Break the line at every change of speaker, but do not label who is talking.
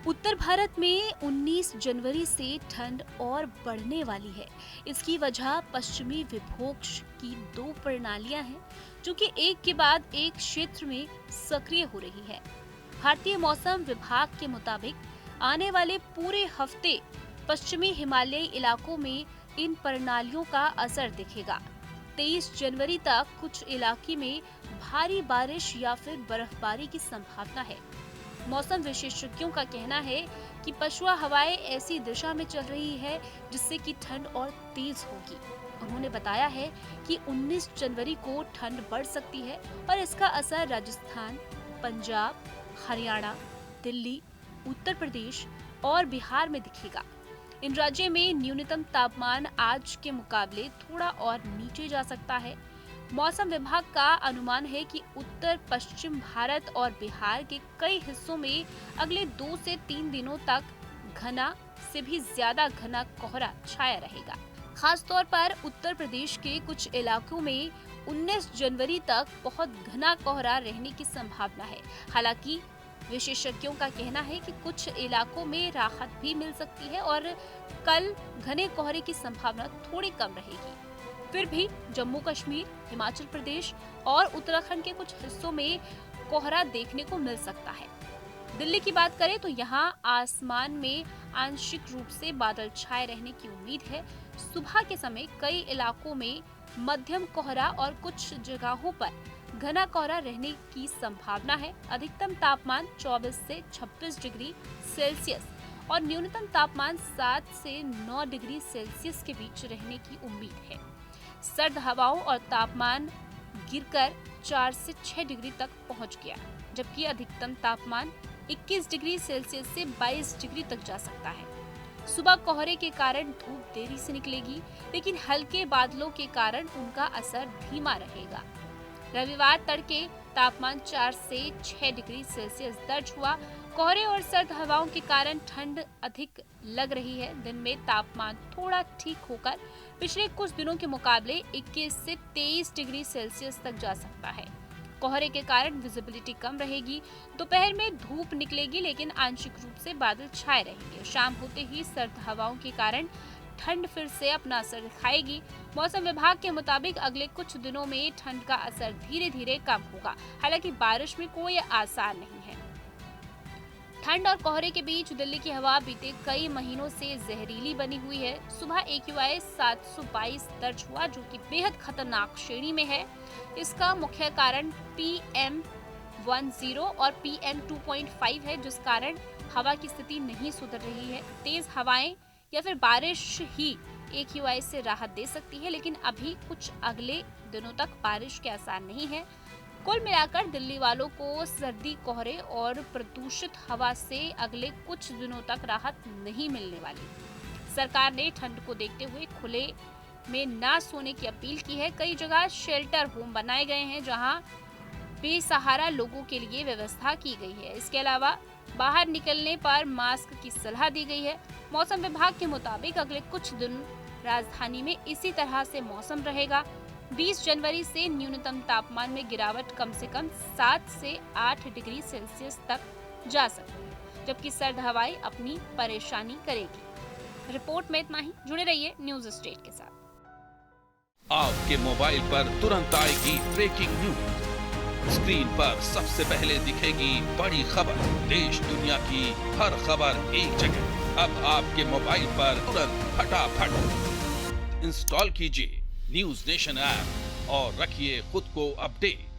उत्तर भारत में 19 जनवरी से ठंड और बढ़ने वाली है। इसकी वजह पश्चिमी विक्षोभ की दो प्रणालियां हैं, जो कि एक के बाद एक क्षेत्र में सक्रिय हो रही है। भारतीय मौसम विभाग के मुताबिक आने वाले पूरे हफ्ते पश्चिमी हिमालयी इलाकों में इन प्रणालियों का असर दिखेगा। 23 जनवरी तक कुछ इलाके में भारी बारिश या फिर बर्फबारी की संभावना है। मौसम विशेषज्ञों का कहना है कि पछुआ हवाएं ऐसी दिशा में चल रही है जिससे कि ठंड और तेज होगी। उन्होंने बताया है कि 19 जनवरी को ठंड बढ़ सकती है और इसका असर राजस्थान, पंजाब, हरियाणा, दिल्ली, उत्तर प्रदेश और बिहार में दिखेगा। इन राज्यों में न्यूनतम तापमान आज के मुकाबले थोड़ा और नीचे जा सकता है। मौसम विभाग का अनुमान है कि उत्तर पश्चिम भारत और बिहार के कई हिस्सों में अगले 2 से 3 दिनों तक घना से भी ज्यादा घना कोहरा छाया रहेगा। खास तौर पर उत्तर प्रदेश के कुछ इलाकों में 19 जनवरी तक बहुत घना कोहरा रहने की संभावना है। हालांकि विशेषज्ञों का कहना है कि कुछ इलाकों में राहत भी मिल सकती है और कल घने कोहरे की संभावना थोड़ी कम रहेगी। फिर भी जम्मू कश्मीर, हिमाचल प्रदेश और उत्तराखंड के कुछ हिस्सों में कोहरा देखने को मिल सकता है। दिल्ली की बात करें तो यहाँ आसमान में आंशिक रूप से बादल छाए रहने की उम्मीद है। सुबह के समय कई इलाकों में मध्यम कोहरा और कुछ जगहों पर घना कोहरा रहने की संभावना है। अधिकतम तापमान 24 से 26 डिग्री सेल्सियस और न्यूनतम तापमान 7 से 9 डिग्री सेल्सियस के बीच रहने की उम्मीद है। सर्द हवाओं और तापमान गिरकर 4 से 6 डिग्री तक पहुंच गया, जबकि अधिकतम तापमान 21 डिग्री सेल्सियस से 22 डिग्री तक जा सकता है। सुबह कोहरे के कारण धूप देरी से निकलेगी, लेकिन हल्के बादलों के कारण उनका असर धीमा रहेगा। रविवार तड़के तापमान 4 से 6 डिग्री सेल्सियस दर्ज हुआ। कोहरे और सर्द हवाओं के कारण ठंड अधिक लग रही है। दिन में तापमान थोड़ा ठीक होकर पिछले कुछ दिनों के मुकाबले 21 से 23 डिग्री सेल्सियस तक जा सकता है। कोहरे के कारण विजिबिलिटी कम रहेगी। दोपहर में धूप निकलेगी, लेकिन आंशिक रूप से बादल छाए रहेंगे। शाम होते ही सर्द हवाओं के कारण ठंड फिर से अपना असर दिखाएगी। मौसम विभाग के मुताबिक अगले कुछ दिनों में ठंड का असर धीरे धीरे कम होगा। हालांकि बारिश में कोई आसार नहीं है। ठंड और कोहरे के बीच दिल्ली की हवा बीते कई महीनों से जहरीली बनी हुई है। सुबह AQI 722 दर्ज हुआ, जो कि बेहद खतरनाक श्रेणी में है। इसका मुख्य कारण PM10 और PM2.5 है, जिस कारण हवा की स्थिति नहीं सुधर रही है। तेज हवाएं या फिर बारिश ही AQI से राहत दे सकती है, लेकिन अभी कुछ अगले दिनों तक बारिश के आसार नहीं है। कुल मिलाकर दिल्ली वालों को सर्दी, कोहरे और प्रदूषित हवा से अगले कुछ दिनों तक राहत नहीं मिलने वाली। सरकार ने ठंड को देखते हुए खुले में ना सोने की अपील की है। कई जगह शेल्टर होम बनाए गए हैं, जहां बेसहारा लोगों के लिए व्यवस्था की गई है। इसके अलावा बाहर निकलने पर मास्क की सलाह दी गई है। मौसम विभाग के मुताबिक अगले कुछ दिन राजधानी में इसी तरह से मौसम रहेगा। 20 जनवरी से न्यूनतम तापमान में गिरावट कम से कम 7 से 8 डिग्री सेल्सियस तक जा सकती है, जबकि सर्द हवाएं अपनी परेशानी करेगी। रिपोर्ट में इतना ही। जुड़े रहिए न्यूज स्टेट के साथ।
आपके मोबाइल पर तुरंत आएगी ब्रेकिंग न्यूज। स्क्रीन पर सबसे पहले दिखेगी बड़ी खबर। देश दुनिया की हर खबर एक जगह। अब आपके मोबाइल पर तुरंत फटाफट इंस्टॉल कीजिए न्यूज नेशन ऐप और रखिए खुद को अपडेट।